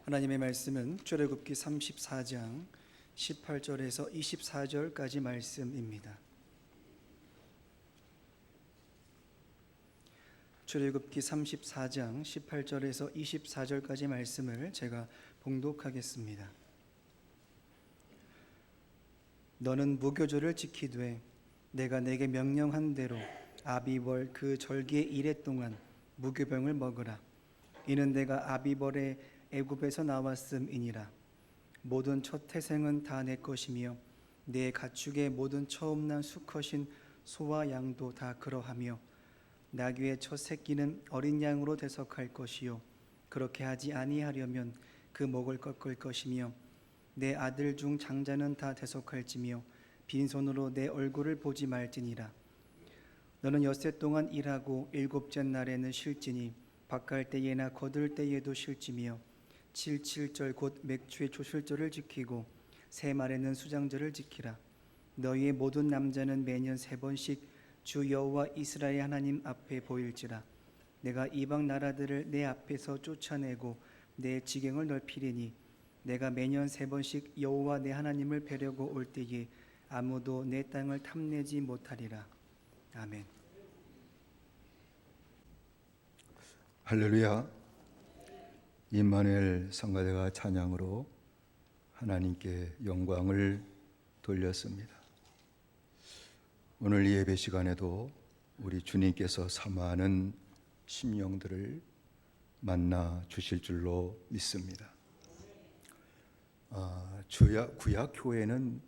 하나님의 말씀은 출애굽기 34장 18절에서 24절까지 말씀입니다. 출애굽기 34장 18절에서 24절까지 말씀을 제가 봉독하겠습니다. 너는 무교절을 지키되 내가 내게 명령한 대로 아비벌 그 절기의 이래 동안 무교병을 먹으라. 이는 내가 아비벌에 애굽에서 나왔음이니라. 모든 첫 태생은 다 내 것이며 내 가축의 모든 처음 난 수컷인 소와 양도 다 그러하며 나귀의 첫 새끼는 어린 양으로 대속할 것이요 그렇게 하지 아니하려면 그 목을 꺾을 것이며 내 아들 중 장자는 다 대속할지며 빈손으로 내 얼굴을 보지 말지니라. 너는 엿새 동안 일하고 일곱째 날에는 쉴지니 밭갈 때에나 거둘 때에도 쉴지며 7.7절 곧 맥주의 조실절을 지키고 새 말에는 수장절을 지키라. 너희의 모든 남자는 매년 3번씩 주 여호와 이스라엘 하나님 앞에 보일지라. 내가 이방 나라들을 내 앞에서 쫓아내고 내 지경을 넓히리니 내가 매년 3번씩 여호와 내 하나님을 뵈려고 올 때에 아무도 내 땅을 탐내지 못하리라. 아멘. 할렐루야. 임마누엘 성가대가 찬양으로 하나님께 영광을 돌렸습니다. 오늘 예배 시간에도 우리 주님께서 사모하는 심령들을 만나 주실 줄로 믿습니다. 구약 교회는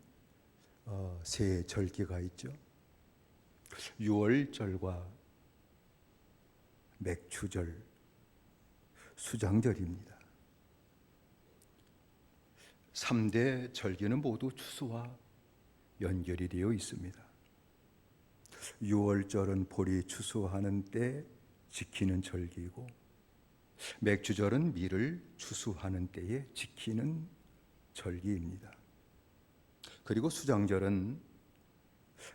세 절기가 있죠. 유월절과 맥주절, 수장절입니다. 3대 절기는 모두 추수와 연결이 되어 있습니다. 유월절은 보리 추수하는 때 지키는 절기이고, 맥주절은 밀을 추수하는 때에 지키는 절기입니다. 그리고 수장절은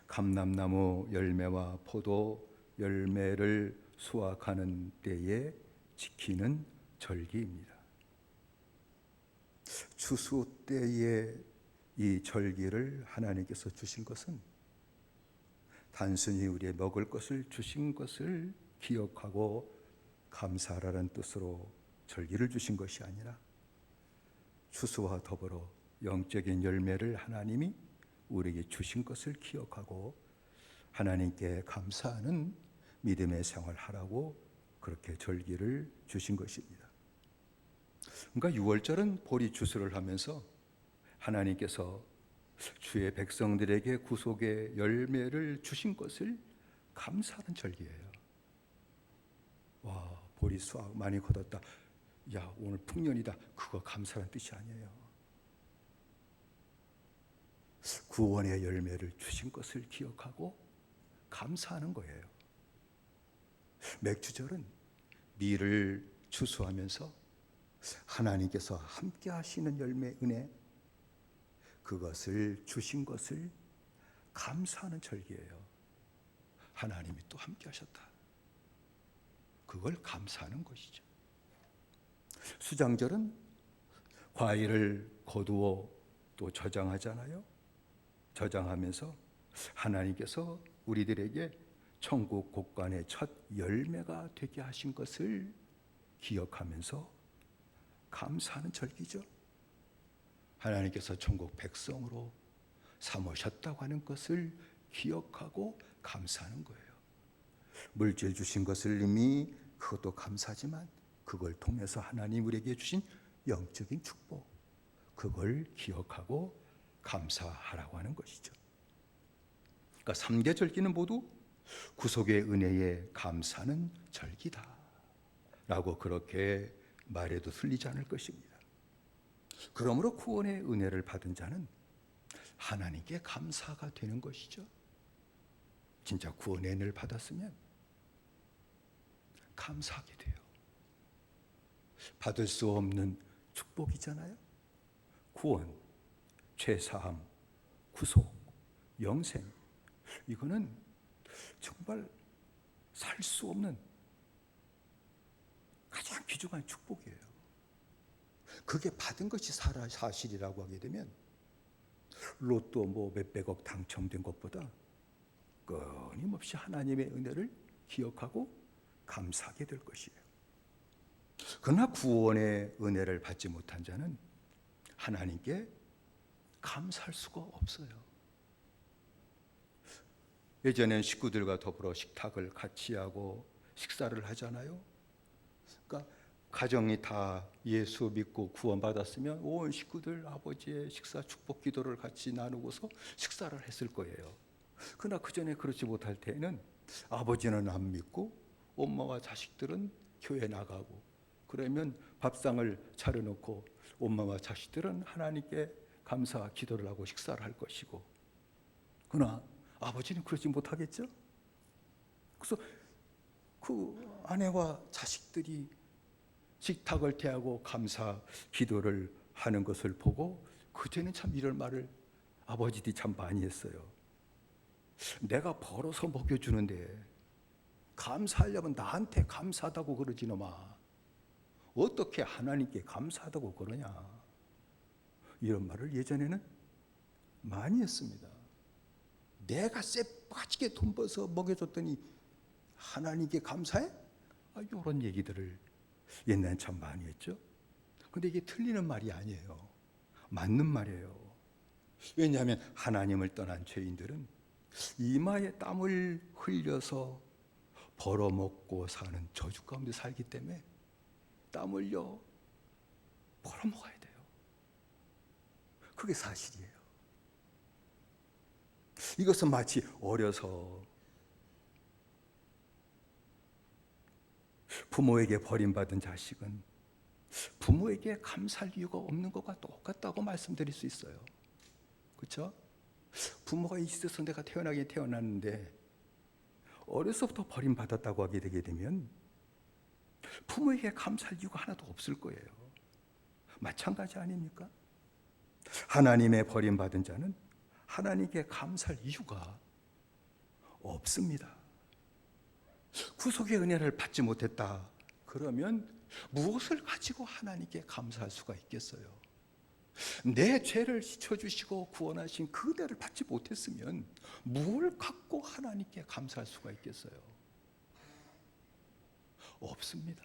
감람나무 열매와 포도 열매를 수확하는 때에 지키는 절기입니다. 추수 때에 이 절기를 하나님께서 주신 것은 단순히 우리의 먹을 것을 주신 것을 기억하고 감사하라는 뜻으로 절기를 주신 것이 아니라 추수와 더불어 영적인 열매를 하나님이 우리에게 주신 것을 기억하고 하나님께 감사하는 믿음의 생활을 하라고 그렇게 절기를 주신 것입니다. 그러니까 유월절은 보리 추수를 하면서 하나님께서 주의 백성들에게 구속의 열매를 주신 것을 감사하는 절기예요. 와, 보리 수확 많이 거뒀다. 야, 오늘 풍년이다. 그거 감사하는 뜻이 아니에요. 구원의 열매를 주신 것을 기억하고 감사하는 거예요. 맥주절은 밀을 추수하면서 하나님께서 함께 하시는 열매 은혜, 그것을 주신 것을 감사하는 절기예요. 하나님이 또 함께 하셨다. 그걸 감사하는 것이죠. 수장절은 과일을 거두어 또 저장하잖아요. 저장하면서 하나님께서 우리들에게 천국 곳간의 첫 열매가 되게 하신 것을 기억하면서 감사하는 절기죠. 하나님께서 천국 백성으로 삼으셨다고 하는 것을 기억하고 감사하는 거예요. 물질 주신 것을 이미 그것도 감사하지만 그걸 통해서 하나님 우리에게 주신 영적인 축복, 그걸 기억하고 감사하라고 하는 것이죠. 그러니까 3개 절기는 모두 구속의 은혜에 감사하는 절기다 라고 그렇게 말해도 틀리지 않을 것입니다. 그러므로 구원의 은혜를 받은 자는 하나님께 감사가 되는 것이죠. 진짜 구원의 은혜를 받았으면 감사하게 돼요. 받을 수 없는 축복이잖아요. 구원, 죄사함, 구속, 영생, 이거는 정말 살 수 없는 가장 귀중한 축복이에요. 그게 받은 것이 사실이라고 하게 되면 로또 뭐 몇백억 당첨된 것보다 끊임없이 하나님의 은혜를 기억하고 감사하게 될 것이에요. 그러나 구원의 은혜를 받지 못한 자는 하나님께 감사할 수가 없어요. 예전엔 식구들과 더불어 식탁을 같이 하고 식사를 하잖아요. 그러니까 가정이 다 예수 믿고 구원받았으면 온 식구들 아버지의 식사 축복 기도를 같이 나누고서 식사를 했을 거예요. 그러나 그 전에 그렇지 못할 때에는 아버지는 안 믿고 엄마와 자식들은 교회 나가고, 그러면 밥상을 차려놓고 엄마와 자식들은 하나님께 감사 기도를 하고 식사를 할 것이고, 그러나 아버지는 그러지 못하겠죠. 그래서 그 아내와 자식들이 식탁을 대하고 감사 기도를 하는 것을 보고 그때는 참 이런 말을 아버지들이 참 많이 했어요. 내가 벌어서 먹여주는데 감사하려면 나한테 감사하다고 그러지 놈아. 어떻게 하나님께 감사하다고 그러냐. 이런 말을 예전에는 많이 했습니다. 내가 쎄빠지게 돈 벌어서 먹여줬더니 하나님께 감사해? 이런 얘기들을 옛날엔 참 많이 했죠. 근데 이게 틀리는 말이 아니에요. 맞는 말이에요. 왜냐하면 하나님을 떠난 죄인들은 이마에 땀을 흘려서 벌어먹고 사는 저주 가운데 살기 때문에 땀 흘려 벌어먹어야 돼요. 그게 사실이에요. 이것은 마치 어려서 부모에게 버림받은 자식은 부모에게 감사할 이유가 없는 것과 똑같다고 말씀드릴 수 있어요. 그렇죠? 부모가 있어서 내가 태어나긴 태어났는데 어려서부터 버림받았다고 하게 되게 되면 부모에게 감사할 이유가 하나도 없을 거예요. 마찬가지 아닙니까? 하나님의 버림받은 자는 하나님께 감사할 이유가 없습니다. 구속의 은혜를 받지 못했다 그러면 무엇을 가지고 하나님께 감사할 수가 있겠어요? 내 죄를 씻어주시고 구원하신 그 은혜를 받지 못했으면 뭘 갖고 하나님께 감사할 수가 있겠어요? 없습니다.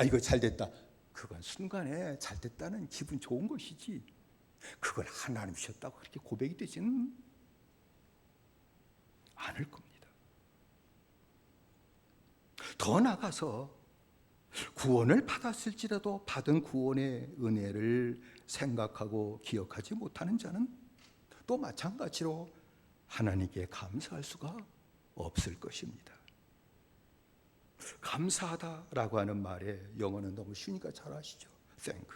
이거 잘됐다, 그건 순간에 잘됐다는 기분 좋은 것이지 그걸 하나님이셨다고 그렇게 고백이 되지는 않을 겁니다. 더 나아가서 구원을 받았을지라도 받은 구원의 은혜를 생각하고 기억하지 못하는 자는 또 마찬가지로 하나님께 감사할 수가 없을 것입니다. 감사하다라고 하는 말에 영어는 너무 쉬우니까 잘 아시죠? thank.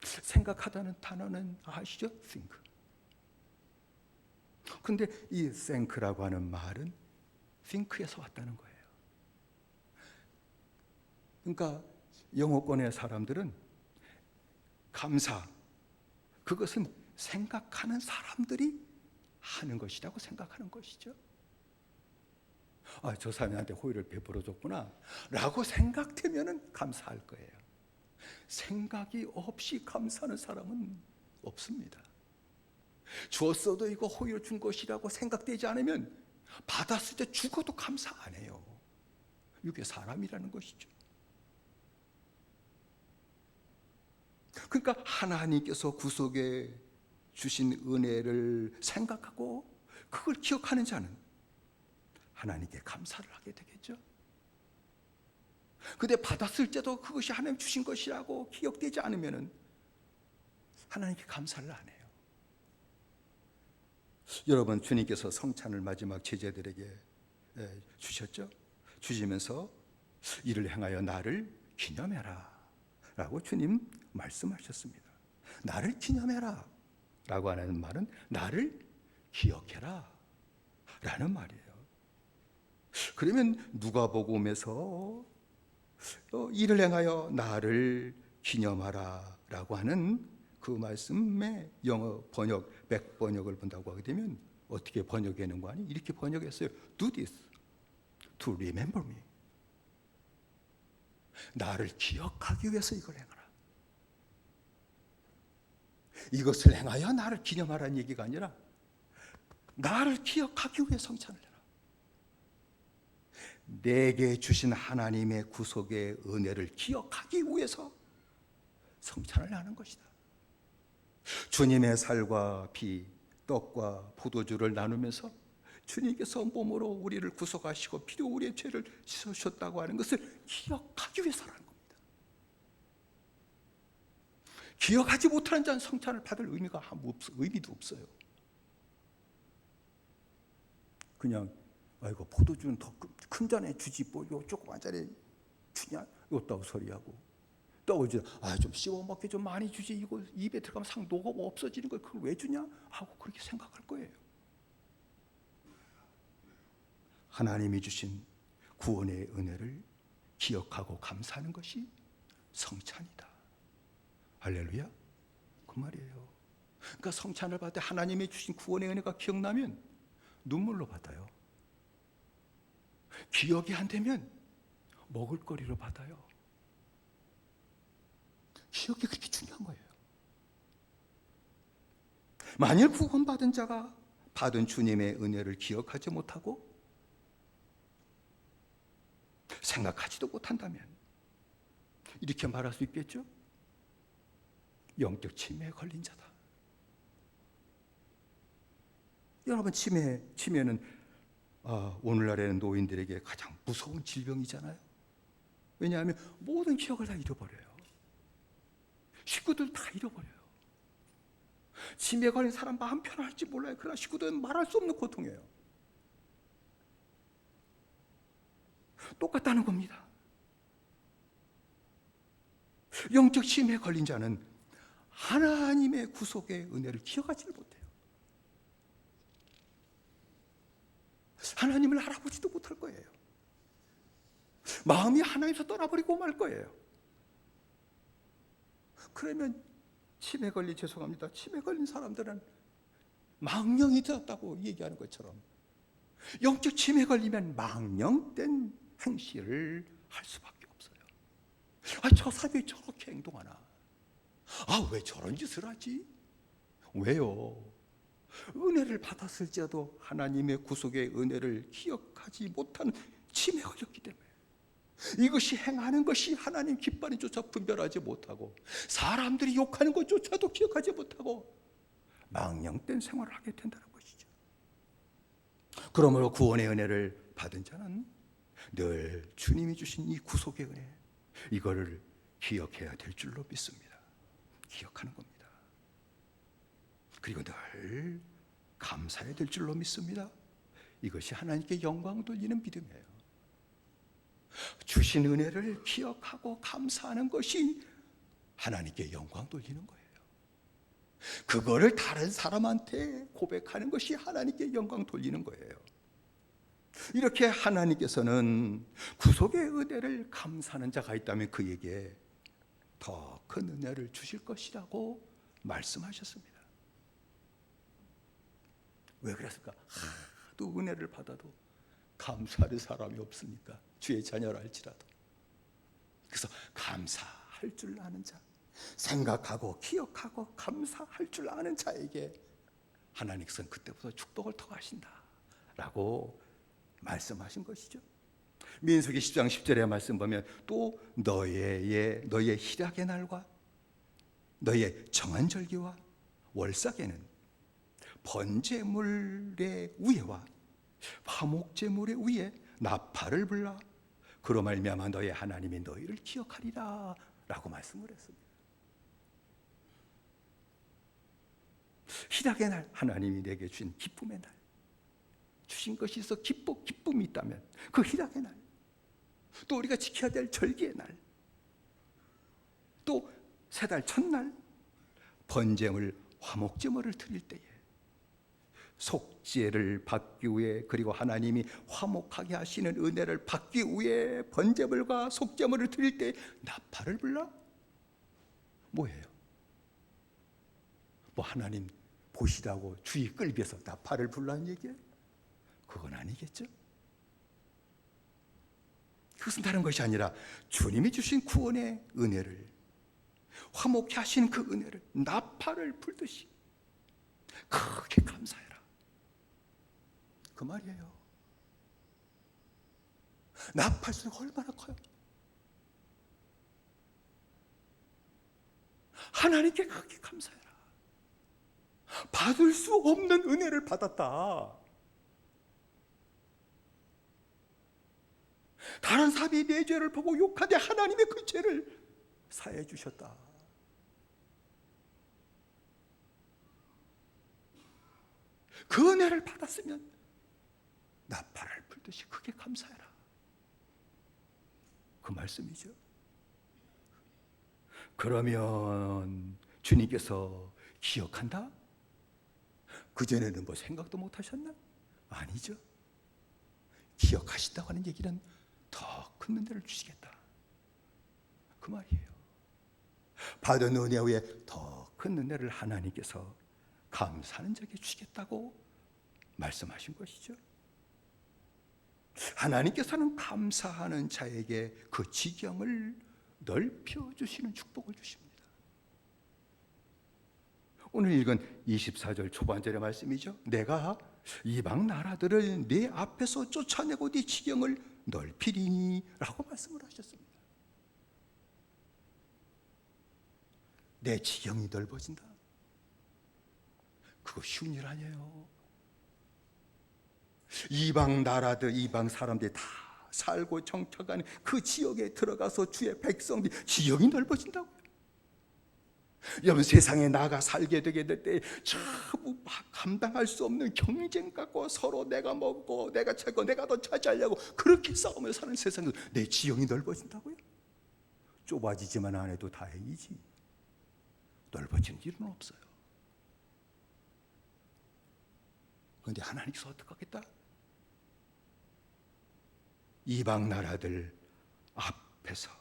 생각하다는 단어는 아시죠? think. 근데 이 thank라고 하는 말은 think에서 왔다는 거예요. 그러니까 영어권의 사람들은 감사, 그것은 생각하는 사람들이 하는 것이라고 생각하는 것이죠. 저 사람이 나한테 호의를 베풀어 줬구나 라고 생각되면 감사할 거예요. 생각이 없이 감사하는 사람은 없습니다. 주었어도 이거 호의를 준 것이라고 생각되지 않으면 받았을 때 죽어도 감사 안 해요. 이게 사람이라는 것이죠. 그러니까 하나님께서 구속에 주신 은혜를 생각하고 그걸 기억하는 자는 하나님께 감사를 하게 되겠죠. 근데 받았을 때도 그것이 하나님 주신 것이라고 기억되지 않으면 하나님께 감사를 안 해요. 여러분, 주님께서 성찬을 마지막 제자들에게 주셨죠. 주시면서 이를 행하여 나를 기념해라 라고 주님 말씀하셨습니다. 나를 기념해라 라고 하는 말은 나를 기억해라 라는 말이에요. 그러면 누가복음에서 이를 행하여 나를 기념하라 라고 하는 그 말씀의 영어 번역, 백번역을 본다고 하게 되면 어떻게 번역하는 거 아니? 이렇게 번역했어요. Do this to remember me. 나를 기억하기 위해서 이걸 행하라. 이것을 행하여 나를 기념하라는 얘기가 아니라 나를 기억하기 위해 성찬을 해라. 내게 주신 하나님의 구속의 은혜를 기억하기 위해서 성찬을 하는 것이다. 주님의 살과 피, 떡과 포도주를 나누면서 주님께서 몸으로 우리를 구속하시고 피로 우리의 죄를 씻으셨다고 하는 것을 기억하기 위해서라는 겁니다. 기억하지 못하는 자는 성찬을 받을 의미도 없어요. 그냥 아이고 포도주는 더 큰 잔에 주지 뭐 요 조그만 잔에 주냐 요따고 소리하고 또 이제 좀 씹어 먹게 좀 많이 주지 이거 입에 들어가면 상 녹아 없어지는 걸 그걸 왜 주냐 하고 그렇게 생각할 거예요. 하나님이 주신 구원의 은혜를 기억하고 감사하는 것이 성찬이다. 할렐루야. 그 말이에요. 그러니까 성찬을 받을 때 하나님이 주신 구원의 은혜가 기억나면 눈물로 받아요. 기억이 안 되면 먹을거리로 받아요. 기억이 그렇게 중요한 거예요. 만일 구원받은 자가 받은 주님의 은혜를 기억하지 못하고 생각하지도 못한다면 이렇게 말할 수 있겠죠? 영적 치매에 걸린 자다. 여러분 치매는 오늘날에는 노인들에게 가장 무서운 질병이잖아요. 왜냐하면 모든 기억을 다 잃어버려요. 식구들 다 잃어버려요. 치매에 걸린 사람 마음 편할지 몰라요. 그러나 식구들은 말할 수 없는 고통이에요. 똑같다는 겁니다. 영적 치매에 걸린 자는 하나님의 구속의 은혜를 기억하지를 못해요. 하나님을 알아보지도 못할 거예요. 마음이 하나님에서 떠나버리고 말 거예요. 그러면 치매 걸린 사람들은 망령이 되었다고 얘기하는 것처럼 영적 치매 걸리면 망령된 행실을 할 수밖에 없어요. 저 사람이 저렇게 행동하나? 왜 저런 짓을 하지? 왜요? 은혜를 받았을지라도 하나님의 구속의 은혜를 기억하지 못하는 치매에 걸렸기 때문에 이것이 행하는 것이 하나님 기뻐하는조차 분별하지 못하고 사람들이 욕하는 것조차도 기억하지 못하고 망령된 생활을 하게 된다는 것이죠. 그러므로 구원의 은혜를 받은 자는 늘 주님이 주신 이 구속의 은혜 이거를 기억해야 될 줄로 믿습니다. 기억하는 겁니다. 그리고 늘 감사해야 될 줄로 믿습니다. 이것이 하나님께 영광 돌리는 믿음이에요. 주신 은혜를 기억하고 감사하는 것이 하나님께 영광 돌리는 거예요. 그거를 다른 사람한테 고백하는 것이 하나님께 영광 돌리는 거예요. 이렇게 하나님께서는 구속의 은혜를 감사하는 자가 있다면 그에게 더 큰 은혜를 주실 것이라고 말씀하셨습니다. 왜 그랬을까? 하도 은혜를 받아도 감사할 사람이 없으니까 주의 자녀라 할지라도. 그래서 감사할 줄 아는 자, 생각하고 기억하고 감사할 줄 아는 자에게 하나님께서는 그때부터 축복을 더하신다라고 말씀하신 것이죠. 민수기 10장 10절의 말씀 보면 또 너의 희락의 날과 너의 정한 절기와 월삭에는 번제물의 위에와 화목제물의 위에 나팔을 불라 그로 말미암아 너의 하나님이 너희를 기억하리라 라고 말씀을 했습니다. 희락의 날, 하나님이 내게 주신 기쁨의 날, 주신 것이 있어 기쁨이 있다면 그 희락의 날, 또 우리가 지켜야 될 절기의 날, 또 세 달 첫날 번제물 화목제물을 드릴 때에 속죄를 받기 위해 그리고 하나님이 화목하게 하시는 은혜를 받기 위해 번제물과 속죄물을 드릴 때 나팔을 불러? 뭐예요? 뭐 하나님 보시라고 주의 끌비에서 나팔을 불라는 얘기예요? 그건 아니겠죠? 그것은 다른 것이 아니라 주님이 주신 구원의 은혜를, 화목케 하신 그 은혜를 나팔을 불듯이 크게 감사해라, 그 말이에요. 나팔 소리가 얼마나 커요. 하나님께 크게 감사해라. 받을 수 없는 은혜를 받았다. 다른 사람이 내 죄를 보고 욕하되 하나님의 그 죄를 사해 주셨다. 그 은혜를 받았으면 나팔을 불듯이 크게 감사해라, 그 말씀이죠. 그러면 주님께서 기억한다? 그전에는 뭐 생각도 못 하셨나? 아니죠. 기억하신다고 하는 얘기는 더 큰 은혜를 주시겠다, 그 말이에요. 받은 은혜 후에 더 큰 은혜를 하나님께서 감사하는 자에게 주시겠다고 말씀하신 것이죠. 하나님께서는 감사하는 자에게 그 지경을 넓혀 주시는 축복을 주십니다. 오늘 읽은 24절 초반절의 말씀이죠. 내가 이방 나라들을 네 앞에서 쫓아내고 네 지경을 넓히리니 라고 말씀을 하셨습니다. 내 지경이 넓어진다, 그거 쉬운 일 아니에요. 이방 나라들, 이방 사람들이 다 살고 정착하는 그 지역에 들어가서 주의 백성들이 지역이 넓어진다고요. 여러분, 세상에 나가 살게 되게 될 때 전부 감당할 수 없는 경쟁 갖고 서로 내가 먹고 내가 차고 내가 더 차지하려고 그렇게 싸우며 사는 세상에서 내 지형이 넓어진다고요? 좁아지지만 안 해도 다행이지 넓어지는 일은 없어요. 그런데 하나님께서 어떻게 하겠다? 이방 나라들 앞에서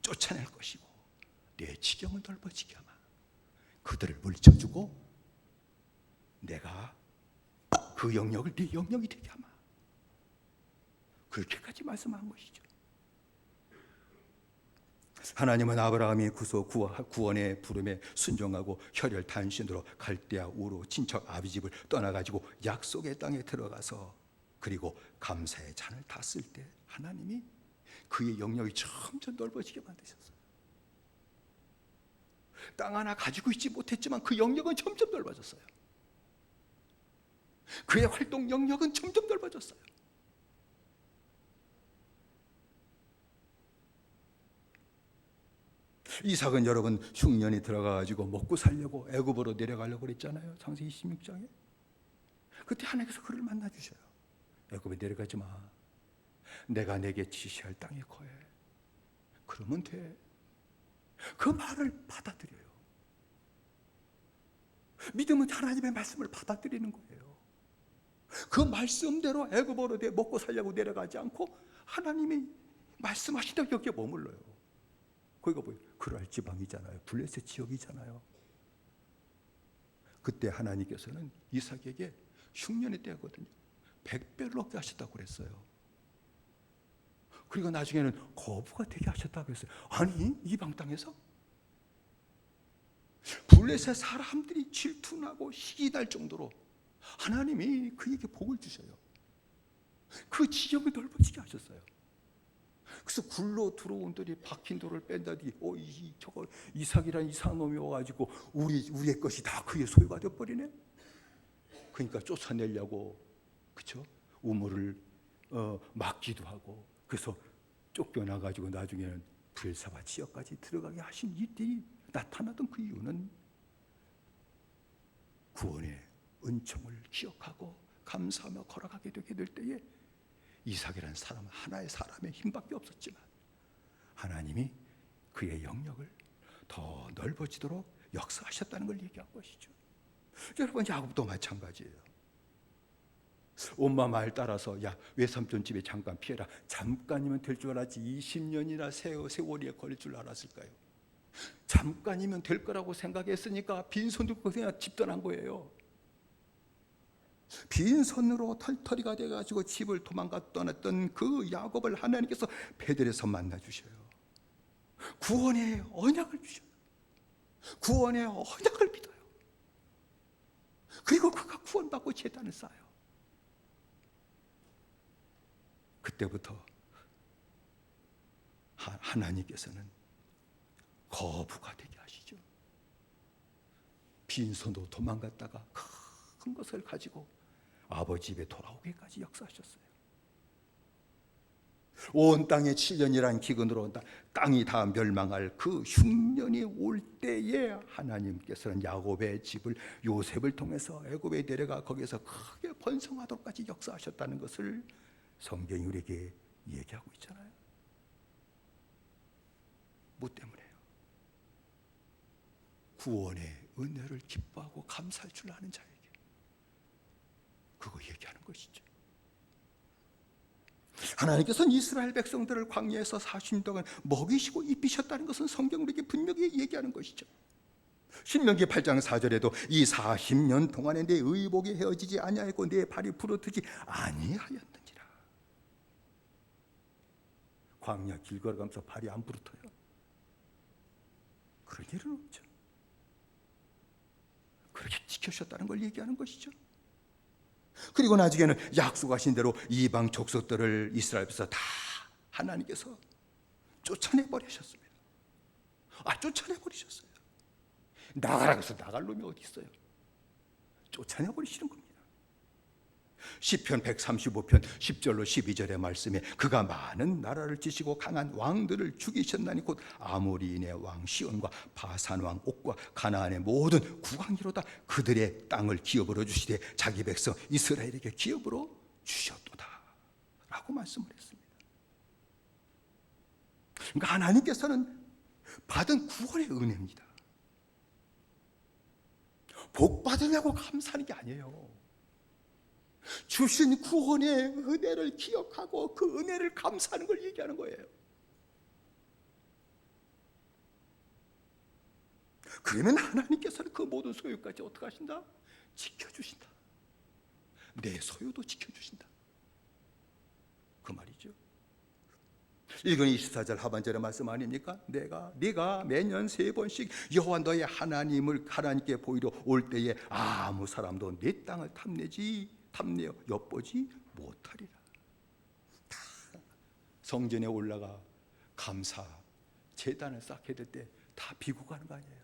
쫓아낼 것이고 내 지경을 넓어지게 하마 그들을 물리쳐주고 내가 그 영역을 네 영역이 되게 하마, 그렇게까지 말씀한 것이죠. 하나님은 아브라함이 구원의 부름에 순종하고 혈혈 단신으로 갈대아 우르 친척 아비 집을 떠나가지고 약속의 땅에 들어가서 그리고 감사의 잔을 탔을 때 하나님이 그의 영역이 점점 넓어지게 만드셨어요. 땅 하나 가지고 있지 못했지만 그 영역은 점점 넓어졌어요. 그의 활동 영역은 점점 넓어졌어요. 이삭은 여러분 흉년이 들어가가지고 먹고 살려고 애굽으로 내려가려고 그랬잖아요. 창세기 26장에. 그때 하나님께서 그를 만나주셔요. 애굽에 내려가지 마. 내가 내게 지시할 땅에 거해. 그러면 돼. 그 말을 받아들여요. 믿음은 하나님의 말씀을 받아들이는 거예요. 그 말씀대로 애굽으로 먹고 살려고 내려가지 않고 하나님이 말씀하신다고 여기에 머물러요. 거기가 뭐예요? 그랄 지방이잖아요. 블레셋 지역이잖아요. 그때 하나님께서는 이삭에게 흉년의 때거든요. 100배를 얻게 하셨다고 그랬어요. 그리고 나중에는 거부가 되게 하셨다고 했어요. 아니, 이방 땅에서 블레셋 사람들이 질투나고 희귀 날 정도로 하나님이 그에게 복을 주셔요. 그 지역을 넓어지게 하셨어요. 그래서 굴러 들어온 들이 박힌 돌을 뺀다더니 저거 이삭이란 이상한 놈이 와가지고 우리의 것이 다 그의 소유가 되어버리네. 그러니까 쫓아내려고 그렇죠? 우물을 막기도 하고 그래서 쫓겨나가지고 나중에는 브엘사바 지역까지 들어가게 하신 일들이 나타나던 그 이유는 구원의 은총을 기억하고 감사하며 걸어가게 되게 될 때에 이삭이라는 사람은 하나의 사람의 힘밖에 없었지만 하나님이 그의 영역을 더 넓어지도록 역사하셨다는 걸 얘기한 것이죠. 여러분, 야곱도 마찬가지예요. 엄마 말 따라서 야, 외삼촌 집에 잠깐 피해라. 잠깐이면 될 줄 알았지 20년이나 세월이 걸릴 줄 알았을까요? 잠깐이면 될 거라고 생각했으니까 빈손 들고 그냥 집 떠난 거예요. 빈손으로 털털이가 돼가지고 집을 도망가 떠났던 그 야곱을 하나님께서 베델에서 만나 주셔요. 구원의 언약을 주셔요. 구원의 언약을 믿어요. 그리고 그가 구원받고 제단을 쌓아요. 그때부터 하나님께서는 거부가 되게 하시죠. 빈손으로 도망갔다가 큰 것을 가지고 아버지 집에 돌아오기까지 역사하셨어요. 온 땅에 7년이라는 기근으로 온다. 땅이 다 멸망할 그 흉년이 올 때에 하나님께서는 야곱의 집을 요셉을 통해서 애굽에 데려가 거기서 크게 번성하도록까지 역사하셨다는 것을 성경이 우리에게 얘기하고 있잖아요. 뭐 때문에요? 구원의 은혜를 기뻐하고 감사할 줄 아는 자에게 그거 얘기하는 것이죠. 하나님께서는 이스라엘 백성들을 광야에서 40년 동안 먹이시고 입히셨다는 것은 성경 우리에게 분명히 얘기하는 것이죠. 신명기 8장 4절에도 이 40년 동안에 내 의복이 헤어지지 아니하였고 내 발이 부러뜨지 아니하였느니라. 광야 길 걸어가면서 발이 안 부러뜨요. 그런 일은 없죠. 그렇게 지켜주셨다는 걸 얘기하는 것이죠. 그리고 나중에는 약속하신 대로 이방 족속들을 이스라엘에서 다 하나님께서 쫓아내버리셨습니다. 쫓아내버리셨어요. 나가라 그래서 나갈 놈이 어디 있어요? 쫓아내버리시는 겁니다. 시편 135편 10절로 12절의 말씀에 그가 많은 나라를 지시고 강한 왕들을 죽이셨나니 곧 아모리인의 왕 시온과 바산 왕 옥과 가나안의 모든 국왕이로다. 그들의 땅을 기업으로 주시되 자기 백성 이스라엘에게 기업으로 주셨도다 라고 말씀을 했습니다. 그러니까 하나님께서는 받은 구원의 은혜입니다. 복 받으려고 감사하는 게 아니에요. 주신 구원의 은혜를 기억하고 그 은혜를 감사하는 걸 얘기하는 거예요. 그러면 하나님께서는 그 모든 소유까지 어떻게 하신다? 지켜주신다. 내 소유도 지켜주신다. 그 말이죠. 1권 24절 하반절의 말씀 아닙니까? 네가 매년 3번씩 여호와 너의 하나님께 보이러 올 때에 아무 사람도 내 땅을 탐내어 엿보지 못하리라. 다 성전에 올라가 감사 제단을 쌓게 될 때 다 비고 가는 거 아니에요.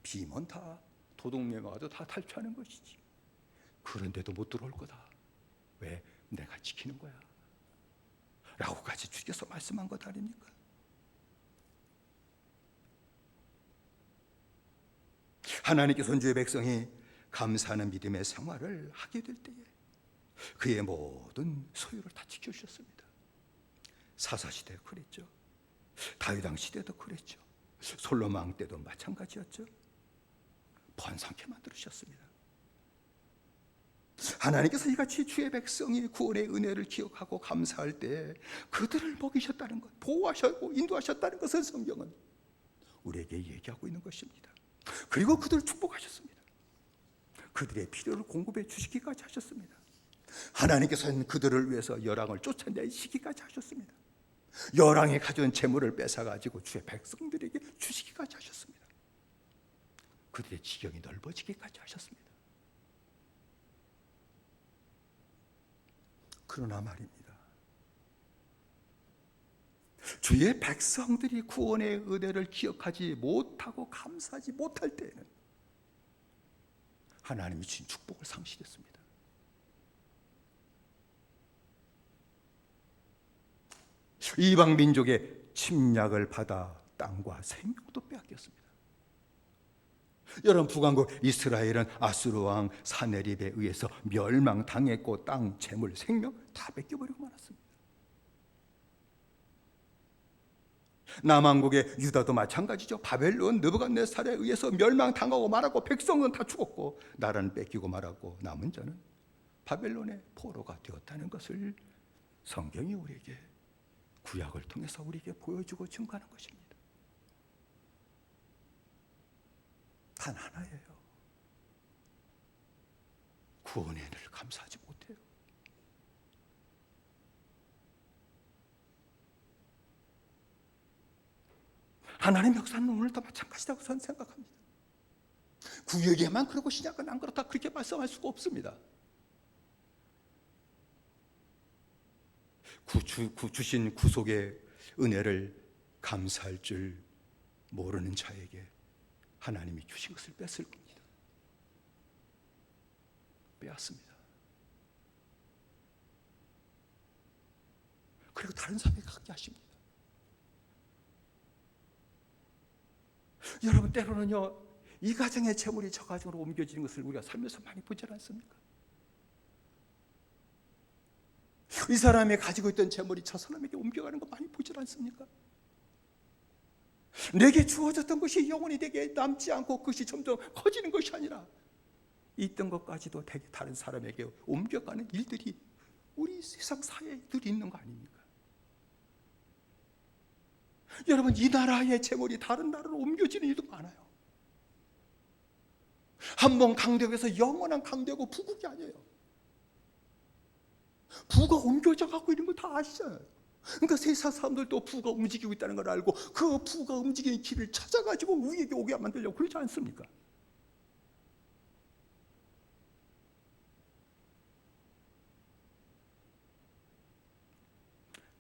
비면 다 도둑놈이 와도 다 탈취하는 것이지. 그런데도 못 들어올 거다. 왜? 내가 지키는 거야 라고까지 주께서 말씀한 것 아닙니까? 하나님께서 선주의 백성이 감사하는 믿음의 생활을 하게 될 때에 그의 모든 소유를 다 지켜주셨습니다. 사사시대 그랬죠. 다윗 왕 시대도 그랬죠. 솔로몬 왕 때도 마찬가지였죠. 번성케 만들으셨습니다. 하나님께서 이같이 주의 백성이 구원의 은혜를 기억하고 감사할 때 그들을 먹이셨다는 것, 보호하셨고 인도하셨다는 것을 성경은 우리에게 얘기하고 있는 것입니다. 그리고 그들을 축복하셨습니다. 그들의 필요를 공급해 주시기까지 하셨습니다. 하나님께서는 그들을 위해서 열왕을 쫓아내시기까지 하셨습니다. 열왕이 가져온 재물을 뺏어가지고 주의 백성들에게 주시기까지 하셨습니다. 그들의 지경이 넓어지기까지 하셨습니다. 그러나 말입니다, 주의 백성들이 구원의 은혜를 기억하지 못하고 감사하지 못할 때에는 하나님이 주신 축복을 상실했습니다. 이방 민족의 침략을 받아 땅과 생명도 빼앗겼습니다. 여러분, 북왕국 이스라엘은 아수르 왕 사네립에 의해서 멸망당했고 땅, 재물, 생명 다 뺏겨버리고 말았습니다. 남왕국의 유다도 마찬가지죠. 바벨론 느부갓네살에 의해서 멸망당하고 말았고 백성은 다 죽었고 나라는 뺏기고 말았고 남은 자는 바벨론의 포로가 되었다는 것을 성경이 우리에게 구약을 통해서 우리에게 보여주고 증거하는 것입니다. 단 하나예요. 구원의 은혜를 감사하지 못해요. 하나님의 역사는 오늘도 마찬가지라고 저는 생각합니다. 구약에만 그러고 신약은 안 그렇다 그렇게 말씀할 수가 없습니다. 주신 구속의 은혜를 감사할 줄 모르는 자에게 하나님이 주신 것을 뺐을 겁니다. 빼앗습니다. 그리고 다른 사람에게 갖게 하십니다. 여러분, 때로는요, 이 가정의 재물이 저 가정으로 옮겨지는 것을 우리가 살면서 많이 보지 않습니까? 이 사람이 가지고 있던 재물이 저 사람에게 옮겨가는 거 많이 보지 않습니까? 내게 주어졌던 것이 영원히 내게 남지 않고 그것이 점점 커지는 것이 아니라 있던 것까지도 되게 다른 사람에게 옮겨가는 일들이 우리 세상 사회에 늘 있는 거 아닙니까? 여러분, 이 나라의 재물이 다른 나라로 옮겨지는 일도 많아요. 한 번 강대국에서 영원한 강대국 부국이 아니에요. 부가 옮겨져 가고 있는 거 다 아시잖아요. 그러니까 세상 사람들도 부가 움직이고 있다는 걸 알고 그 부가 움직이는 길을 찾아가지고 우리에게 오게 만들려고 그러지 않습니까?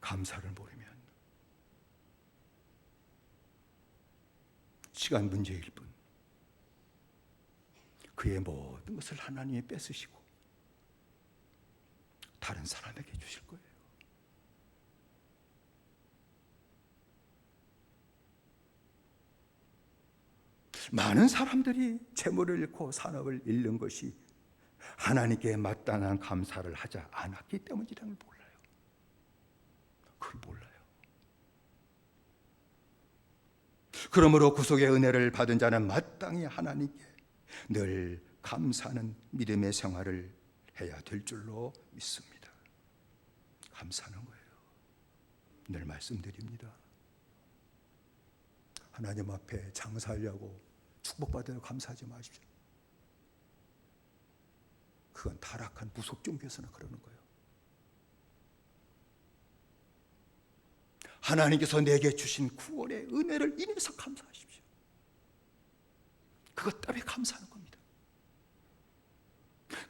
감사를 모르면 시간 문제일 뿐 그의 모든 것을 하나님이 뺏으시고 다른 사람에게 주실 거예요. 많은 사람들이 재물을 잃고 산업을 잃는 것이 하나님께 마땅한 감사를 하지 않았기 때문이라는 걸 몰라요. 그걸 몰라요. 그러므로 구속의 은혜를 받은 자는 마땅히 하나님께 늘 감사하는 믿음의 생활을 해야 될 줄로 믿습니다. 감사하는 거예요. 늘 말씀드립니다. 하나님 앞에 장사하려고 축복받아요 감사하지 마십시오. 그건 타락한 무속 종교에서는 그러는 거예요. 하나님께서 내게 주신 구원의 은혜를 인해서 감사하십시오. 그것 때문에 감사하는 겁니다.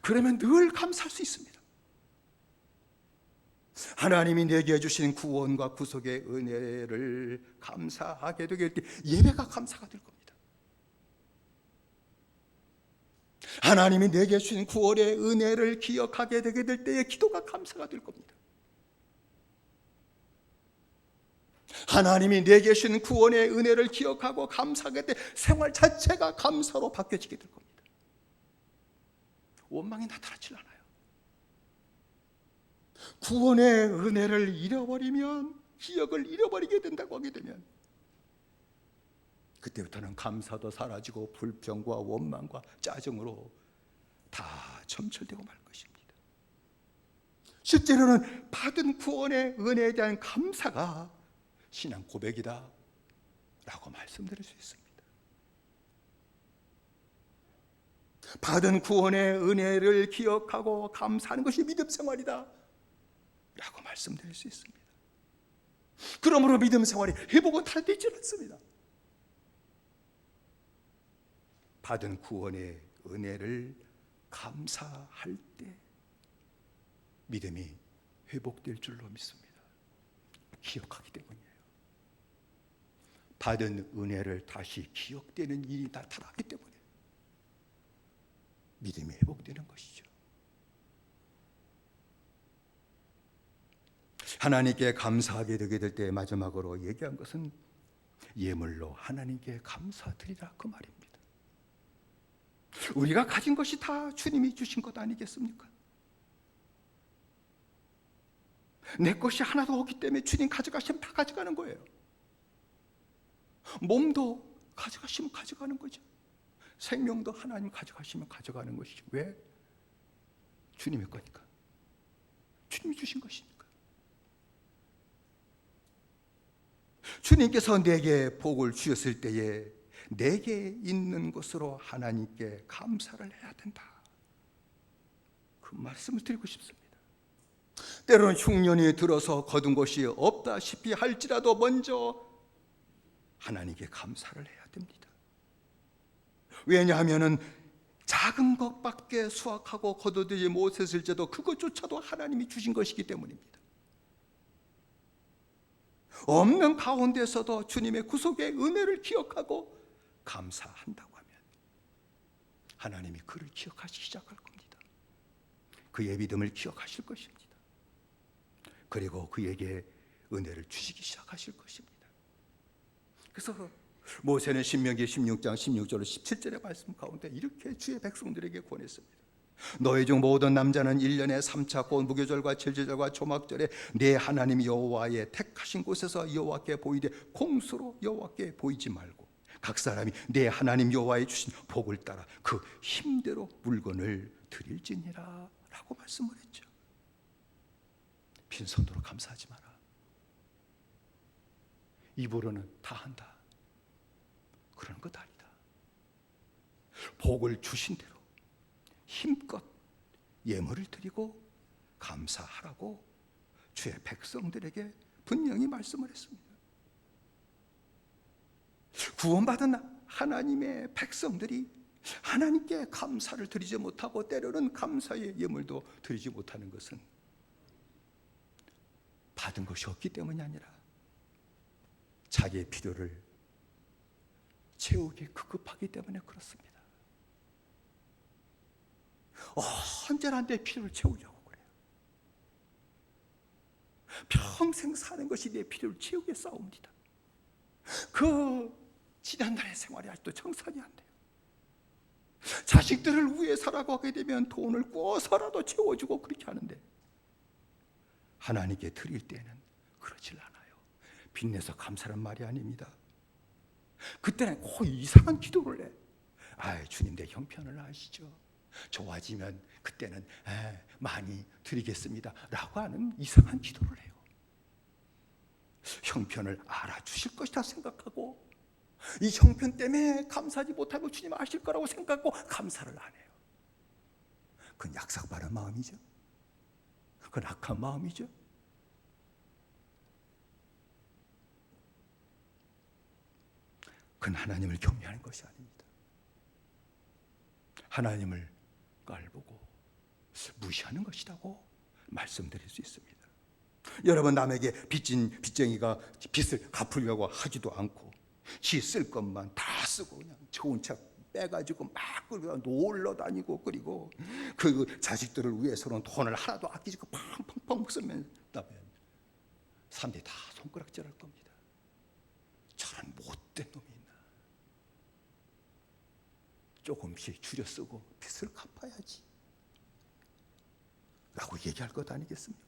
그러면 늘 감사할 수 있습니다. 하나님이 내게 주신 구원과 구속의 은혜를 감사하게 되게 될 때 예배가 감사가 될 겁니다. 하나님이 내게 주신 구원의 은혜를 기억하게 되게 될 때에 기도가 감사가 될 겁니다. 하나님이 내게 주신 구원의 은혜를 기억하고 감사하게 될 때 생활 자체가 감사로 바뀌어지게 될 겁니다. 원망이 나타나질 않아요. 구원의 은혜를 잃어버리면, 기억을 잃어버리게 된다고 하게 되면 그때부터는 감사도 사라지고 불평과 원망과 짜증으로 다 점철되고 말 것입니다. 실제로는 받은 구원의 은혜에 대한 감사가 신앙 고백이다 라고 말씀드릴 수 있습니다. 받은 구원의 은혜를 기억하고 감사하는 것이 믿음 생활이다 라고 말씀드릴 수 있습니다. 그러므로 믿음 생활이 회복은 탈되지 않습니다. 받은 구원의 은혜를 감사할 때 믿음이 회복될 줄로 믿습니다. 기억하기 때문이에요. 받은 은혜를 다시 기억되는 일이 나타나기 때문에 믿음이 회복되는 것이죠. 하나님께 감사하게 되게 될 때 마지막으로 얘기한 것은 예물로 하나님께 감사드리라 그 말입니다. 우리가 가진 것이 다 주님이 주신 것 아니겠습니까? 내 것이 하나도 없기 때문에 주님 가져가시면 다 가져가는 거예요. 몸도 가져가시면 가져가는 거죠. 생명도 하나님 가져가시면 가져가는 것이죠. 왜? 주님의 거니까. 주님이 주신 것이니까. 주님께서 내게 복을 주셨을 때에 내게 있는 것으로 하나님께 감사를 해야 된다. 그 말씀을 드리고 싶습니다. 때로는 흉년이 들어서 거둔 것이 없다시피 할지라도 먼저 하나님께 감사를 해야 됩니다. 왜냐하면 작은 것밖에 수확하고 거두지 못했을지도 그것조차도 하나님이 주신 것이기 때문입니다. 없는 가운데서도 주님의 구속의 은혜를 기억하고 감사한다고 하면 하나님이 그를 기억하시기 시작할 겁니다. 그의 믿음을 기억하실 것입니다. 그리고 그에게 은혜를 주시기 시작하실 것입니다. 그래서 모세는 신명기 16장 16절 17절의 말씀 가운데 이렇게 주의 백성들에게 권했습니다. 너희 중 모든 남자는 1년에 3차 곧 무교절과 칠제절과 초막절에 내 하나님 여호와의 택하신 곳에서 여호와께 보이되 공수로 여호와께 보이지 말고 각 사람이 내 하나님 여호와의 주신 복을 따라 그 힘대로 물건을 드릴지니라 라고 말씀을 했죠. 빈손으로 감사하지 마라. 입으로는 다 한다. 그런 것 아니다. 복을 주신 대로 힘껏 예물을 드리고 감사하라고 주의 백성들에게 분명히 말씀을 했습니다. 구원받은 하나님의 백성들이 하나님께 감사를 드리지 못하고 때로는 감사의 예물도 드리지 못하는 것은 받은 것이 없기 때문이 아니라 자기의 필요를 채우기 급급하기 때문에 그렇습니다. 언제나 내 필요를 채우려고 그래요. 평생 사는 것이 내 필요를 채우게 싸웁니다. 그 지난날의 생활이 아직도 정산이 안 돼요. 자식들을 위해서라고 하게 되면 돈을 꿔서라도 채워주고 그렇게 하는데 하나님께 드릴 때는 그러질 않아요. 빚내서 감사란 말이 아닙니다. 그때는 꼭 이상한 기도를 해. 주님 내 형편을 아시죠? 좋아지면 그때는 많이 드리겠습니다 라고 하는 이상한 기도를 해요. 형편을 알아주실 것이다 생각하고 이 형편 때문에 감사하지 못하고 주님 아실 거라고 생각하고 감사를 안 해요. 그건 약삭빠른 마음이죠. 그건 악한 마음이죠. 그건 하나님을 경외하는 것이 아닙니다. 하나님을 깔보고 무시하는 것이라고 말씀드릴 수 있습니다. 여러분, 남에게 빚진 빚쟁이가 빚을 갚으려고 하지도 않고 지 쓸 것만 다 쓰고 그냥 좋은 차 빼가지고 막 놀러 다니고 그리고 그 자식들을 위해서는 돈을 하나도 아끼지 않고 팡팡팡 쓰면 사람들이 다 손가락질할 겁니다. 저런 못된 놈이 있나. 조금씩 줄여 쓰고 빚을 갚아야지 라고 얘기할 것 아니겠습니까?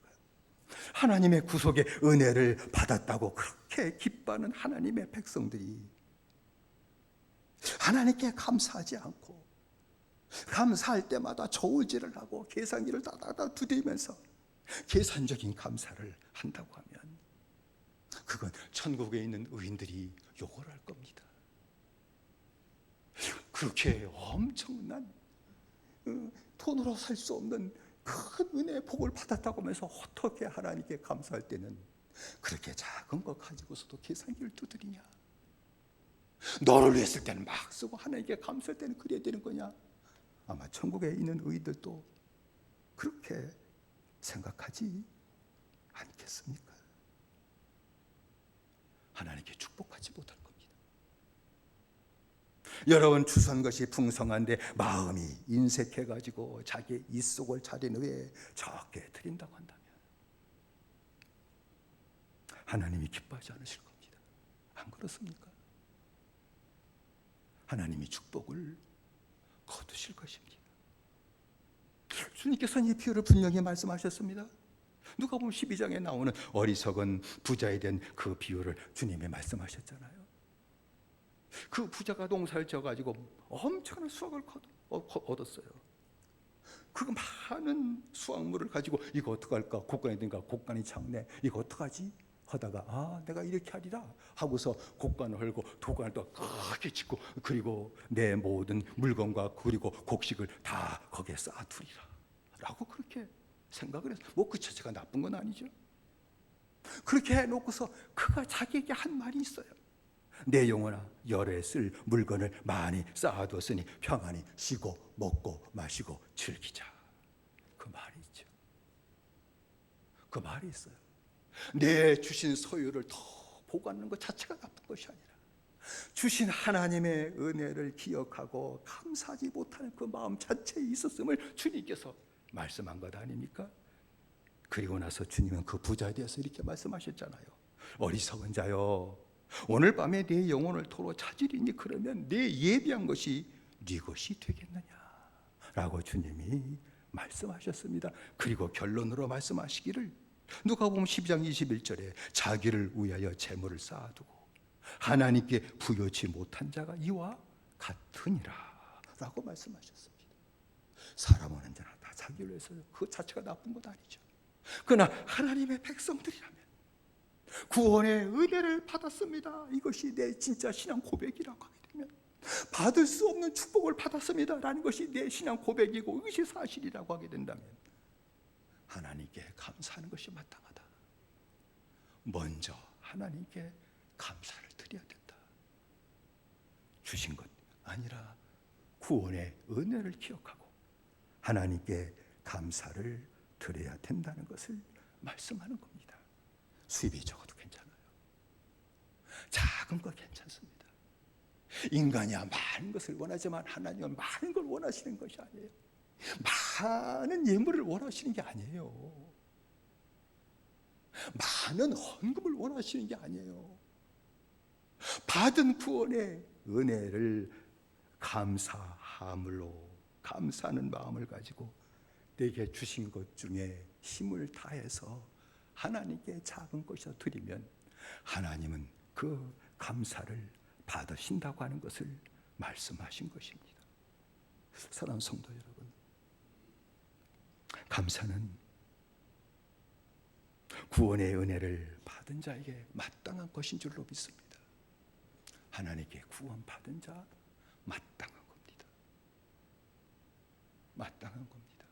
하나님의 구속의 은혜를 받았다고 그렇게 기뻐하는 하나님의 백성들이 하나님께 감사하지 않고 감사할 때마다 저울질을 하고 계산기를 다다다 두드리면서 계산적인 감사를 한다고 하면 그건 천국에 있는 의인들이 욕을 할 겁니다. 그렇게 엄청난 돈으로 살 수 없는 큰 은혜의 복을 받았다고 하면서 어떻게 하나님께 감사할 때는 그렇게 작은 것 가지고서도 계산기를 두드리냐? 너를 위했을 때는 막 쓰고 하나님께 감사할 때는 그래야 되는 거냐? 아마 천국에 있는 의인들도 그렇게 생각하지 않겠습니까? 하나님께 축복하지 못할 겁니다. 여러분, 주선 것이 풍성한데 마음이 인색해가지고 자기의 입속을 차린 후에 적게 드린다고 한다면 하나님이 기뻐하지 않으실 겁니다. 안 그렇습니까? 하나님이 축복을 거두실 것입니다. 주님께서는 이 비유를 분명히 말씀하셨습니다. 누가복음 12장에 나오는 어리석은 부자에 대한 그 비유를 주님이 말씀하셨잖아요. 그 부자가 농사를 지어가지고 엄청난 수확을 얻었어요. 그 많은 수확물을 가지고 이거 어떡할까? 곡간이 든가 곡간이 작네. 이거 어떡하지? 하다가 내가 이렇게 하리라 하고서 곡간을 헐고 도간을 또 크게 짓고 그리고 내 모든 물건과 그리고 곡식을 다 거기에 쌓아두리라 라고 그렇게 생각을 해서 뭐 그 자체가 나쁜 건 아니죠. 그렇게 해놓고서 그가 자기에게 한 말이 있어요. 내 영혼아, 열에 쓸 물건을 많이 쌓아두었으니 평안히 쉬고 먹고 마시고 즐기자. 그 말이 있죠. 그 말이 있어요. 내 주신 소유를 더 보관하는 것 자체가 나쁜 것이 아니라 주신 하나님의 은혜를 기억하고 감사하지 못하는 그 마음 자체에 있었음을 주님께서 말씀한 것 아닙니까? 그리고 나서 주님은 그 부자에 대해서 이렇게 말씀하셨잖아요. 어리석은 자여, 오늘 밤에 네 영혼을 토로 찾으리니 그러면 네 예비한 것이 네 것이 되겠느냐 라고 주님이 말씀하셨습니다. 그리고 결론으로 말씀하시기를 누가복음 12장 21절에 자기를 위하여 재물을 쌓아두고 하나님께 부요치 못한 자가 이와 같으니라 라고 말씀하셨습니다. 사람은 언제나 다 자기를 위해서 그 자체가 나쁜 것 아니죠. 그러나 하나님의 백성들이라면 구원의 은혜를 받았습니다. 이것이 내 진짜 신앙 고백이라고 하게 되면 받을 수 없는 축복을 받았습니다 라는 것이 내 신앙 고백이고 이것이 사실이라고 하게 된다면 하나님께 감사하는 것이 마땅하다. 먼저 하나님께 감사를 드려야 된다. 주신 것 아니라 구원의 은혜를 기억하고 하나님께 감사를 드려야 된다는 것을 말씀하는 겁니다. 수입이 적어도 괜찮아요. 작은 거 괜찮습니다. 인간이야 많은 것을 원하지만 하나님은 많은 걸 원하시는 것이 아니에요. 많은 예물을 원하시는 게 아니에요. 많은 헌금을 원하시는 게 아니에요. 받은 구원의 은혜를 감사함으로 감사하는 마음을 가지고 내게 주신 것 중에 힘을 다해서 하나님께 작은 것이라 드리면 하나님은 그 감사를 받으신다고 하는 것을 말씀하신 것입니다. 사랑하는 성도 여러분, 감사는 구원의 은혜를 받은 자에게 마땅한 것인 줄로 믿습니다. 하나님께 구원받은 자 마땅한 겁니다. 마땅한 겁니다.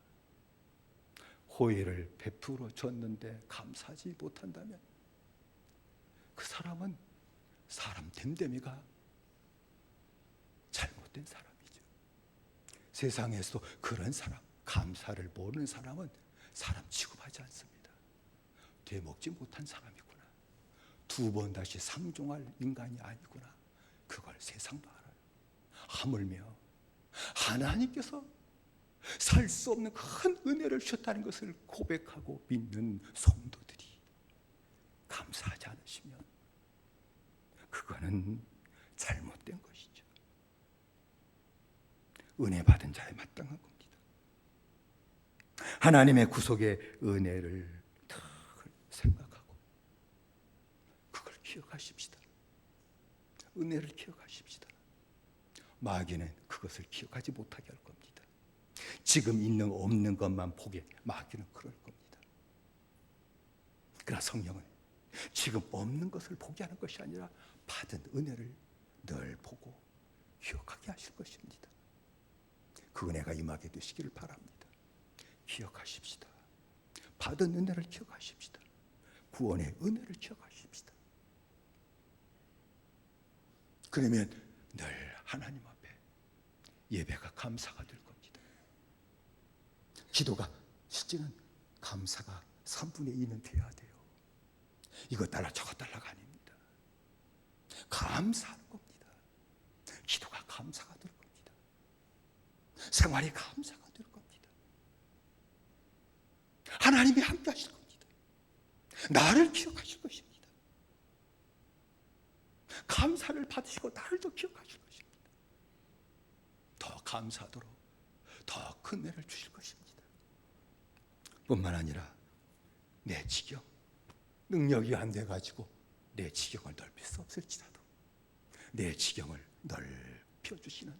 호의를 베풀어 줬는데 감사하지 못한다면 그 사람은 사람 됨됨이가 잘못된 사람이죠. 세상에서 그런 사람, 감사를 모르는 사람은 사람 취급하지 않습니다. 되먹지 못한 사람이구나. 두 번 다시 상종할 인간이 아니구나. 그걸 세상도 알아요. 하물며 하나님께서 살 수 없는 큰 은혜를 주셨다는 것을 고백하고 믿는 성도들이 감사하지 않으시면 그거는 잘못된 것이죠. 은혜 받은 자에 마땅한 겁니다. 하나님의 구속의 은혜를 늘 생각하고 그걸 기억하십시다. 은혜를 기억하십시다. 마귀는 그것을 기억하지 못하게 할 겁니다. 지금 있는 없는 것만 보게 마귀는 그럴 겁니다. 그러나 성령은 지금 없는 것을 보게 하는 것이 아니라 받은 은혜를 늘 보고 기억하게 하실 것입니다. 그 은혜가 임하게 되시기를 바랍니다. 기억하십시다. 받은 은혜를 기억하십시다. 구원의 은혜를 기억하십시다. 그러면 늘 하나님 앞에 예배가 감사가 될 겁니다. 기도가 실제는 감사가 3분의 2는 돼야 돼요. 이것 달라 저것 달라가 아닙니다. 감사하는 겁니다. 기도가 감사가 될 겁니다. 생활이 감사가 될 겁니다. 하나님이 함께 하실 겁니다. 나를 기억하실 것입니다. 감사를 받으시고 나를 더 기억하실 것입니다. 더 감사하도록 더 큰 은혜를 주실 것입니다. 뿐만 아니라 내 지경, 능력이 안 돼가지고 내 지경을 넓힐 수 없을지라도 내 지경을 넓혀주시는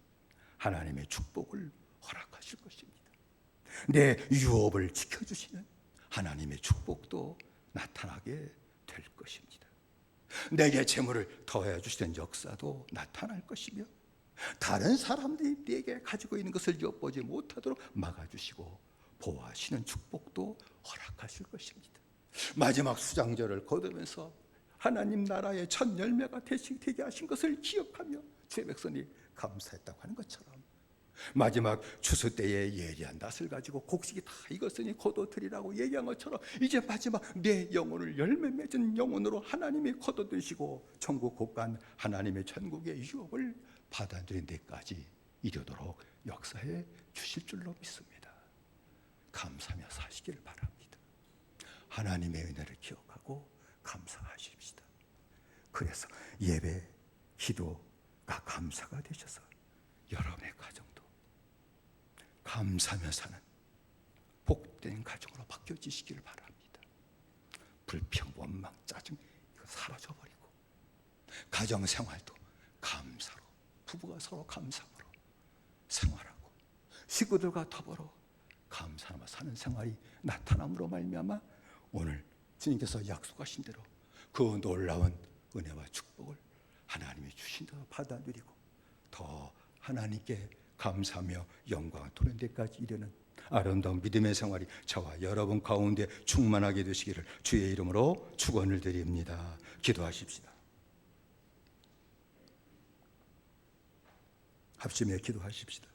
하나님의 축복을 허락하실 것입니다. 내 유업을 지켜주시는 하나님의 축복도 나타나게 될 것입니다. 내게 재물을 더해 주시는 역사도 나타날 것이며 다른 사람들이 내게 가지고 있는 것을 엿보지 못하도록 막아주시고 보호하시는 축복도 허락하실 것입니다. 마지막 수장절을 거두면서 하나님 나라의 첫 열매가 되게 하신 것을 기억하며 주의 백성이 감사했다고 하는 것처럼, 마지막 추수 때에 예리한 낫을 가지고 곡식이 다 익었으니 거둬들이라고 얘기한 것처럼, 이제 마지막 내 영혼을 열매 맺은 영혼으로 하나님이 거둬들이시고 천국 곳간 하나님의 천국의 유업을 받아들인 데까지 이르도록 역사해 주실 줄로 믿습니다. 감사하며 사시기를 바랍니다. 하나님의 은혜를 기억하고 감사하십시다. 그래서 예배, 기도가 감사가 되셔서 여러분의 가정도 감사하며 사는 복된 가정으로 바뀌어지시기를 바랍니다. 불평, 원망, 짜증 이거 사라져버리고, 가정생활도 감사로, 부부가 서로 감사로 생활하고, 식구들과 더불어 감사하며 사는 생활이 나타남으로 말미암아 오늘 주님께서 약속하신 대로 그 놀라운 은혜와 축복을 하나님이 주신 대로 받아들이고 더 하나님께 감사하며 영광을 돌리는 데까지 이르는 아름다운 믿음의 생활이 저와 여러분 가운데 충만하게 되시기를 주의 이름으로 축원을 드립니다. 기도하십시다. 합심해 기도하십시다.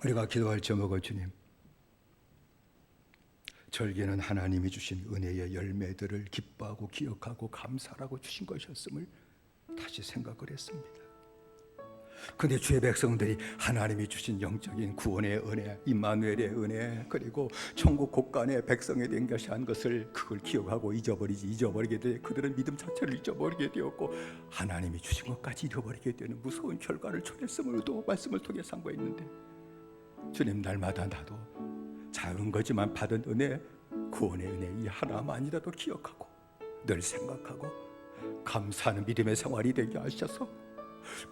우리가 기도할 제목은 주님, 절기는 하나님이 주신 은혜의 열매들을 기뻐하고 기억하고 감사하고 주신 것이었음을 다시 생각을 했습니다. 근데 주의 백성들이 하나님이 주신 영적인 구원의 은혜, 임마누엘의 은혜, 그리고 천국 곳간의 백성에 된 것이 한 것을 그걸 기억하고 잊어버리게 돼 그들은 믿음 자체를 잊어버리게 되었고 하나님이 주신 것까지 잃어버리게 되는 무서운 결과를 초랬음으로도 말씀을 통해 상고했는데, 주님, 날마다 나도 작은 거지만 받은 은혜, 구원의 은혜 이 하나만이라도 기억하고 늘 생각하고 감사하는 믿음의 생활이 되게 하셔서,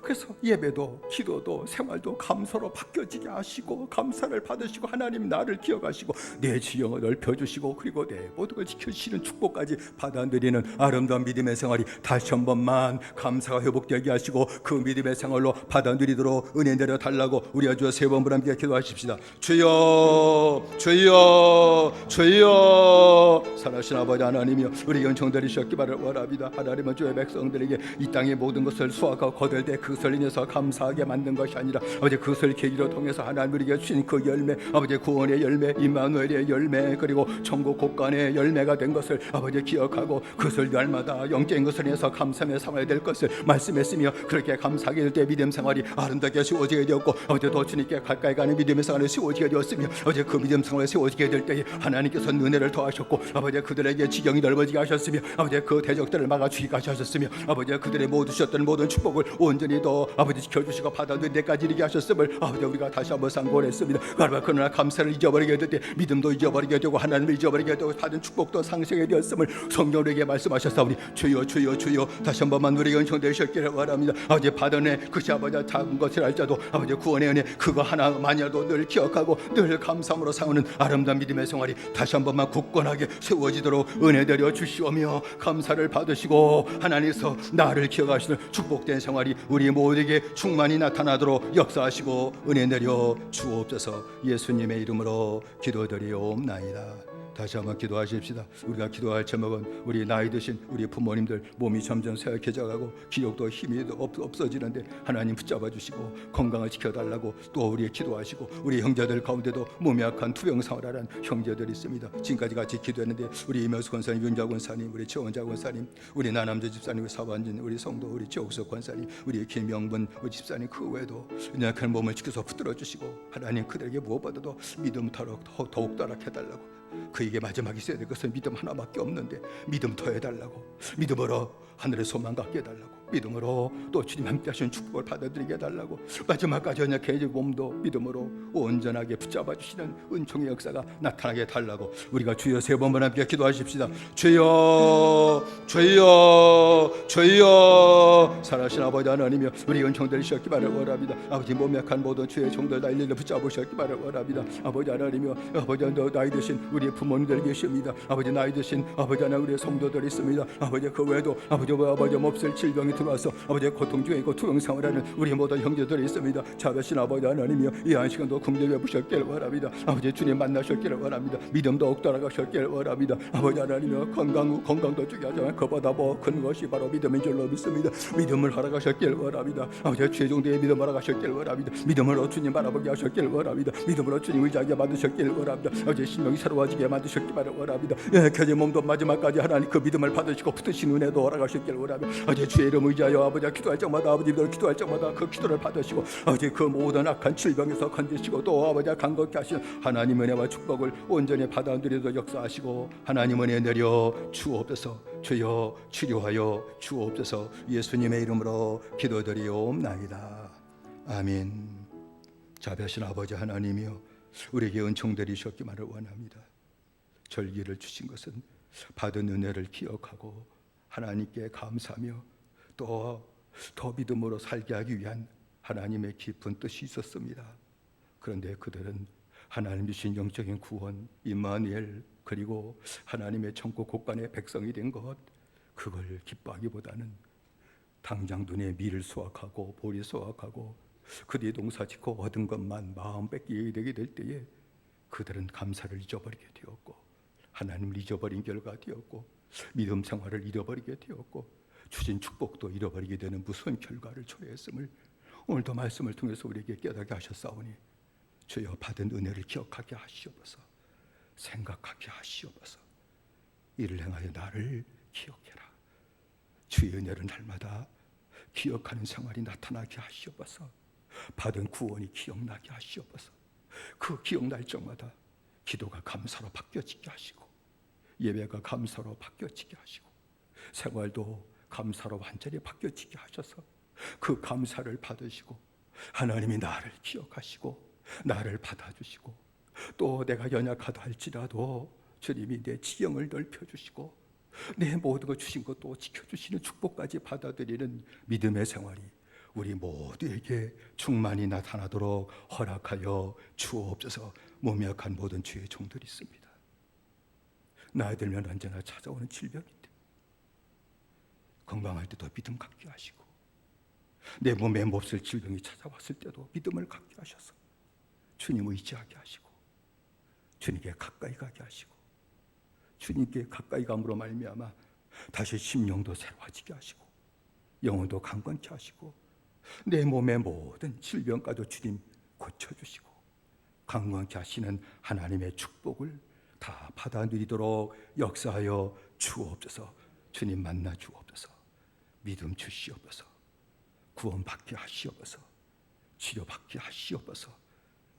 그래서 예배도 기도도 생활도 감사로 바뀌어지게 하시고 감사를 받으시고 하나님 나를 기억하시고 내 지형을 넓혀주시고 그리고 내 모든 걸 지켜주시는 축복까지 받아들이는 아름다운 믿음의 생활이 다시 한 번만 감사가 회복되게 하시고 그 믿음의 생활로 받아들이도록 은혜 내려달라고 우리 아주 세 번 함께 기도하십시다. 주여 주여 주여. 살아계신 아버지 하나님이여, 우리 영청들이셨기 바랍니다. 하나님은 주의 백성들에게 이 땅의 모든 것을 수확하고 거둘 때 그것을 인해서 감사하게 만든 것이 아니라 아버지 그것을 계기로 통해서 하나님 우리에게 주신 그 열매, 아버지 구원의 열매, 임마누엘의 열매, 그리고 천국 곳간의 열매가 된 것을 아버지 기억하고 그것을 날마다 영적인 것을 인해서 감사하며 삼아야 될 것을 말씀했으며, 그렇게 감사하게 될 때 믿음 생활이 아름답게 세워지게 되었고 아버지 더 주님께 가까이 가는 믿음의 생활이 세워지게 되었으며, 아버지 그 믿음 생활이 세워지게 될 때에 하나님께서 은혜를 더하셨고 아버지 그들에게 지경이 넓어지게 하셨으며 아버지 그 대적들을 막아주기까지 하셨으며 아버지 그들의 모두 주셨던 모든 축복을 온전히 더 아버지 지켜주시고 받아들인 데까지 이르게 하셨음을 아버지 우리가 다시 한번 상고했습니다. 그러나 감사를 잊어버리게 될 때 믿음도 잊어버리게 되고 하나님을 잊어버리게 되고 받은 축복도 상실하게 되었음을 성령에게 말씀하셨사오니 주여 주여 주여. 다시 한 번만 우리에게 은총되셨기를 바랍니다. 아버지 받은 은혜, 그것이 아버지 작은 것을 알자도 아버지 구원의 은혜 그거 하나만이라도 늘 기억하고 늘 감사함으로 사오는 아름다운 믿음의 생활이 다시 한 번만 굳건하게 세워지도록 은혜 내려 주시오며 감사를 받으시고 하나님께서 나를 기억하시는 축복된 생활이 우리 모두에게 충만히 나타나도록 역사하시고 은혜 내려 주옵소서. 예수님의 이름으로 기도드리옵나이다. 다시 한번 기도하십시다. 우리가 기도할 제목은 우리 나이 드신 우리 부모님들 몸이 점점 쇠약해져가고 기력도 힘이 없어지는데 하나님 붙잡아 주시고 건강을 지켜달라고 또 우리 기도하시고, 우리 형제들 가운데도 몸이 약한 투병생활하는 형제들이 있습니다. 지금까지 같이 기도했는데 우리 이명수 권사님, 윤자 권사님, 우리 최원자 권사님, 우리 나남재 집사님, 우리 사반진, 우리 성도, 우리 최옥석 권사님, 우리 김명분 우리 집사님, 그 외에도 약한 몸을 지켜서 붙들어 주시고 하나님 그들에게 무엇보다도 믿음 더욱 따라해달라고. 그에게 마지막에 있어야 될 것은 믿음 하나밖에 없는데 믿음 더해달라고, 믿음으로 하늘의 소망 갖게 해달라고, 믿음으로 또 주님 함께 하시는 축복을 받아들이게 해달라고, 마지막까지 언약해 주 몸도 믿음으로 온전하게 붙잡아 주시는 은총의 역사가 나타나게 해달라고 우리가 주여 세 번만 함께 기도하십시다. 주여 주여 주여. 살아계신 아버지 하나님이여, 우리 은총들 주셨기 바랍니다. 아버지 몸 약한 모든 주의 종들 다 일일이 붙잡으셨기 바랍니다. 아버지 하나님이여, 아버지 나이 드신 우리 부모님들 계십니다. 아버지 나이 드신 아버지 하나님 우리 성도들 있습니다. 아버지 그 외에도 아버지 없을 질병이 들어와서 아버지 고통 중에 있고 투병 생활하는 우리 모든 형제들이 있습니다. 자비하신 아버지 하나님이여, 이 한 시간도 긍휼히 부셨기를 원합니다. 아버지 주님 만나셨기를 원합니다. 믿음 더욱 돌아가셨기를 원합니다. 아버지 하나님이여, 건강도 중요하지만 그보다 더 큰 것이 바로 믿음인 줄로 믿습니다. 믿음을 허락하셨기를 원합니다. 아버지 최종대의 믿음을 허락하셨기를 원합니다. 믿음으로 주님 바라보게 하셨기를 원합니다. 믿음으로 주님 의지하게 만드셨기를 원합니다. 아버지 심령이 새로워지게 만드셨기를 원합니다. 켜진 몸도 마지막까지 하나님 그 믿음을 받으시고 붙으신 은혜도 허락하셨기를 원합니다. 아버지 주의 이름 의지하여 아버지 기도할 적마다 아버지들 기도할 적마다 그 기도를 받으시고 아버지 그 모든 악한 질병에서 건지시고 또 아버지 강건케 하신 하나님 은혜와 축복을 온전히 받아들이도록 역사하시고 하나님 은혜 내려 주옵소서. 주여 치료하여 주옵소서. 예수님의 이름으로 기도드리옵나이다. 아멘. 자비하신 아버지 하나님이여, 우리에게 은총 내리셨기만을 원합니다. 절기를 주신 것은 받은 은혜를 기억하고 하나님께 감사하며 또 더 믿음으로 살게 하기 위한 하나님의 깊은 뜻이 있었습니다. 그런데 그들은 하나님 주신 영적인 구원 임마누엘, 그리고 하나님의 천국 곳간의 백성이 된 것, 그걸 기뻐하기보다는 당장 눈에 밀을 수확하고 보리 수확하고 그뒤 농사 짓고 얻은 것만 마음 뺏기게 되게 될 때에 그들은 감사를 잊어버리게 되었고 하나님을 잊어버린 결과 되었고 믿음 생활을 잃어버리게 되었고 주신 축복도 잃어버리게 되는 무서운 결과를 초래했음을 오늘도 말씀을 통해서 우리에게 깨닫게 하셨사오니 주여 받은 은혜를 기억하게 하시옵소서. 생각하게 하시옵소서. 이를 행하여 나를 기억해라. 주의 은혜를 날마다 기억하는 생활이 나타나게 하시옵소서. 받은 구원이 기억나게 하시옵소서. 그 기억날 적마다 기도가 감사로 바뀌어지게 하시고 예배가 감사로 바뀌어지게 하시고 생활도 감사로 완전히 바뀌어지게 하셔서 그 감사를 받으시고 하나님이 나를 기억하시고 나를 받아주시고 또 내가 연약하다 할지라도 주님이 내 지형을 넓혀주시고 내 모든 것 주신 것도 지켜주시는 축복까지 받아들이는 믿음의 생활이 우리 모두에게 충만히 나타나도록 허락하여 주옵소서. 몸약한 모든 주의 종들이 있습니다. 나이 들면 언제나 찾아오는 질병인데 건강할 때도 믿음 갖게 하시고 내 몸에 몹쓸 질병이 찾아왔을 때도 믿음을 갖게 하셔서 주님 의지하게 하시고 주님께 가까이 가게 하시고 주님께 가까이 감으로 말미암아 다시 심령도 새로워지게 하시고 영혼도 강건케 하시고 내 몸의 모든 질병까지도 주님 고쳐주시고 강건케 하시는 하나님의 축복을 다 받아 누리도록 역사하여 주옵소서. 주님 만나 주옵소서. 믿음 주시옵소서. 구원받게 하시옵소서. 치료받게 하시옵소서.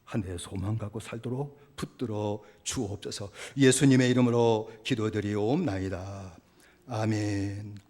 한 해 소망 갖고 살도록 붙들어 주옵소서. 예수님의 이름으로 기도드리옵나이다. 아멘.